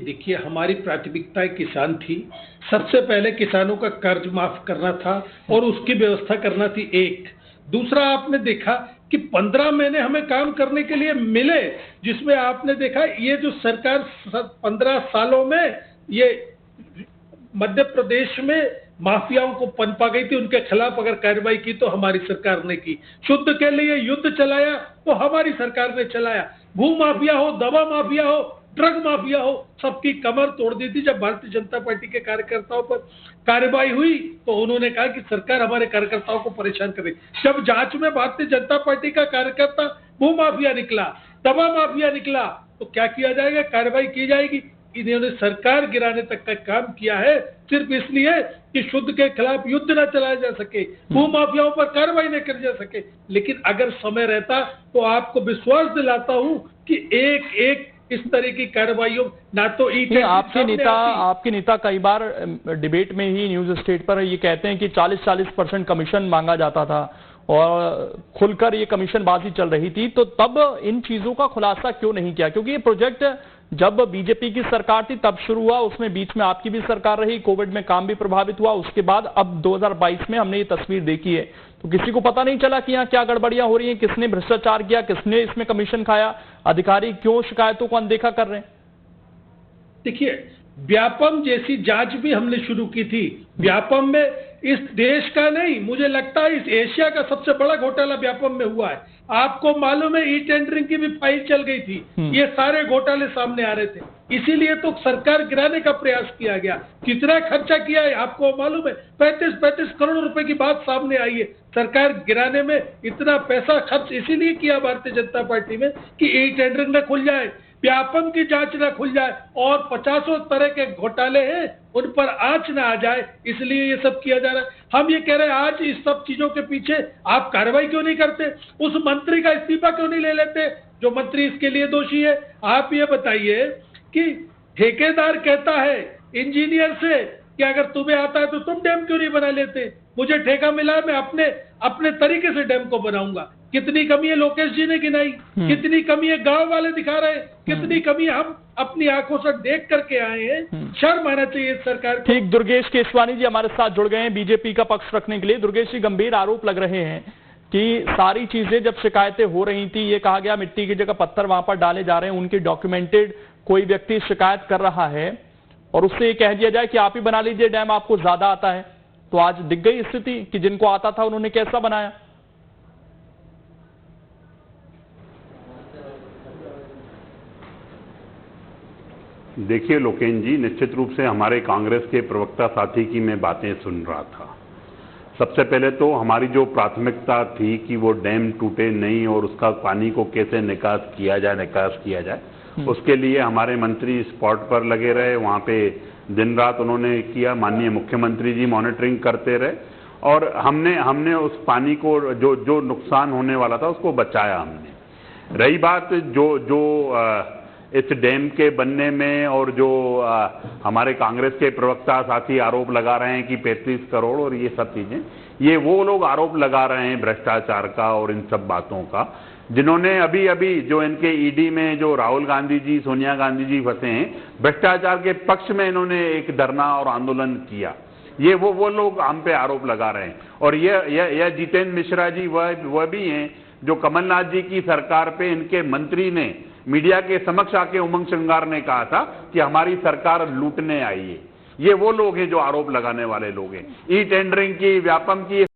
देखिए, हमारी प्राथमिकता किसान थी। सबसे पहले किसानों का कर्ज माफ करना था और उसकी व्यवस्था करना थी। एक दूसरा, आपने देखा कि 15 महीने हमें काम करने के लिए मिले, जिसमें आपने देखा ये जो सरकार 15 सालों में ये मध्य प्रदेश में माफियाओं को पनपा गई थी, उनके खिलाफ अगर कार्रवाई की तो हमारी सरकार ने की। शुद्ध के लिए युद्ध चलाया तो हमारी सरकार ने चलाया। भू माफिया हो, दवा माफिया हो, ड्रग माफिया हो, सबकी कमर तोड़ दी थी। जब भारतीय जनता पार्टी के कार्यकर्ताओं पर कार्रवाई हुई तो उन्होंने कहा कि सरकार हमारे कार्यकर्ताओं को परेशान कर रही। जब जांच में भारतीय जनता पार्टी का कार्यकर्ता भू माफिया निकला, दवा माफिया निकला, तो क्या किया जाएगा? कार्रवाई की जाएगी। इन्होंने सरकार गिराने तक का काम किया है, सिर्फ इसलिए कि शुद्ध के खिलाफ युद्ध न चलाया जा सके, भू माफियाओं पर कार्रवाई न की जा सके। लेकिन अगर समय रहता तो आपको विश्वास दिलाता हूं कि एक एक इस तरह की कार्रवाइयों ना तो आपके नेता कई बार डिबेट में ही न्यूज स्टेट पर ये कहते हैं कि 40% कमीशन मांगा जाता था और खुलकर ये कमीशनबाजी चल रही थी। तो तब इन चीजों का खुलासा क्यों नहीं किया? क्योंकि ये प्रोजेक्ट जब बीजेपी की सरकार थी तब शुरू हुआ, उसमें बीच में आपकी भी सरकार रही, कोविड में काम भी प्रभावित हुआ, उसके बाद अब 2022 में हमने ये तस्वीर देखी है। तो किसी को पता नहीं चला कि यहाँ क्या गड़बड़ियां हो रही हैं, किसने भ्रष्टाचार किया, किसने इसमें कमीशन खाया, अधिकारी क्यों शिकायतों को अनदेखा कर रहे हैं? देखिए, व्यापम जैसी जांच भी हमने शुरू की थी। व्यापम में इस देश का नहीं, मुझे लगता है इस एशिया का सबसे बड़ा घोटाला व्यापम में हुआ है। आपको मालूम है, ई टेंडरिंग की भी फाइल चल गई थी। ये सारे घोटाले सामने आ रहे थे, इसीलिए तो सरकार गिराने का प्रयास किया गया। कितना खर्चा किया है आपको मालूम है? 35 करोड़ रुपए की बात सामने आई है। सरकार गिराने में इतना पैसा खर्च इसीलिए किया भारतीय जनता पार्टी में कि ई टेंडरिंग न खुल जाए, व्यापम की जांच न खुल जाए और 50 तरह के घोटाले हैं उन पर आंच न आ जाए, इसलिए ये सब किया जा रहा है। हम ये कह रहे हैं, आज इस सब चीजों के पीछे आप कार्रवाई क्यों नहीं करते? उस मंत्री का इस्तीफा क्यों नहीं ले लेते जो मंत्री इसके लिए दोषी है? आप ये बताइए कि ठेकेदार कहता है इंजीनियर से कि अगर तुम्हें आता है तो तुम डैम क्यों नहीं बना लेते? मुझे ठेका मिला है, मैं अपने तरीके से डैम को बनाऊंगा। कितनी कमी है लोकेश जी ने गिनाई, कितनी कमी है गांव वाले दिखा रहे हैं, कितनी कमी हम अपनी आंखों से देख करके आए हैं। शर्म आना चाहिए सरकार को। ठीक, दुर्गेश केसवानी जी हमारे साथ जुड़ गए हैं बीजेपी का पक्ष रखने के लिए। दुर्गेश जी, गंभीर आरोप लग रहे हैं कि सारी चीजें जब शिकायतें हो रही थी, ये कहा गया मिट्टी की जगह पत्थर वहां पर डाले जा रहे हैं, उनकी डॉक्यूमेंटेड कोई व्यक्ति शिकायत कर रहा है और उससे ये कह दिया जाए कि आप ही बना लीजिए डैम, आपको ज्यादा आता है। तो आज दिख गई स्थिति कि जिनको आता था उन्होंने कैसा बनाया। देखिए लोकेन जी, निश्चित रूप से हमारे कांग्रेस के प्रवक्ता साथी की मैं बातें सुन रहा था। सबसे पहले तो हमारी जो प्राथमिकता थी कि वो डैम टूटे नहीं और उसका पानी को कैसे निकास किया जाए, उसके लिए हमारे मंत्री स्पॉट पर लगे रहे, वहां पे दिन रात उन्होंने किया। माननीय मुख्यमंत्री जी मॉनिटरिंग करते रहे और हमने उस पानी को जो नुकसान होने वाला था उसको बचाया हमने। रही बात जो इस डैम के बनने में और जो हमारे कांग्रेस के प्रवक्ता साथी आरोप लगा रहे हैं कि 35 करोड़ और ये सब चीजें, ये वो लोग आरोप लगा रहे हैं भ्रष्टाचार का और इन सब बातों का, जिन्होंने अभी जो इनके ईडी में जो राहुल गांधी जी, सोनिया गांधी जी फंसे हैं, भ्रष्टाचार के पक्ष में इन्होंने एक धरना और आंदोलन किया। ये वो लोग हम पे आरोप लगा रहे हैं। और यह जितेंद्र मिश्रा जी वह भी हैं जो कमलनाथ जी की सरकार पे इनके मंत्री ने मीडिया के समक्ष आके उमंग श्रृंगार ने कहा था कि हमारी सरकार लूटने आई है। ये वो लोग हैं जो आरोप लगाने वाले लोग हैं। ई टेंडरिंग की, व्यापम की